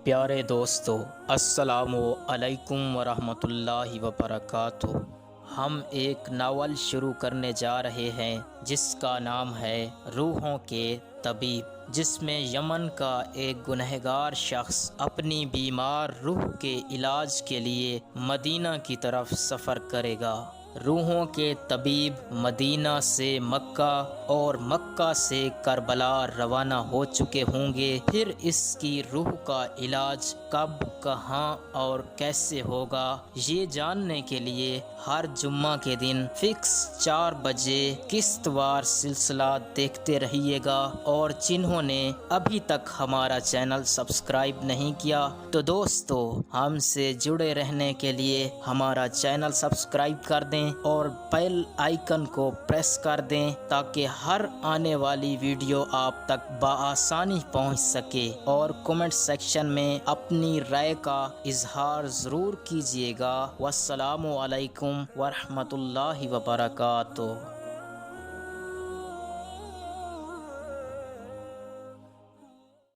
پیارے دوستو، السلام علیکم ورحمۃ اللہ وبرکاتہ۔ ہم ایک ناول شروع کرنے جا رہے ہیں جس کا نام ہے روحوں کے طبیب، جس میں یمن کا ایک گنہگار شخص اپنی بیمار روح کے علاج کے لیے مدینہ کی طرف سفر کرے گا۔ روحوں کے طبیب مدینہ سے مکہ اور مکہ سے کربلا روانہ ہو چکے ہوں گے۔ پھر اس کی روح کا علاج کب، کہاں اور کیسے ہوگا، یہ جاننے کے لیے ہر جمعہ کے دن فکس 4 بجے قسط وار سلسلہ دیکھتے رہیے گا۔ اور جنہوں نے ابھی تک ہمارا چینل سبسکرائب نہیں کیا تو دوستو، ہم سے جڑے رہنے کے لیے ہمارا چینل سبسکرائب کر دیں اور بیل آئیکن کو پریس کر دیں تاکہ ہر آنے والی ویڈیو آپ تک بآسانی پہنچ سکے۔ اور کمنٹ سیکشن میں اپنی رائے کا اظہار ضرور کیجیے گا۔ والسلام علیکم ورحمۃ اللہ وبرکاتہ۔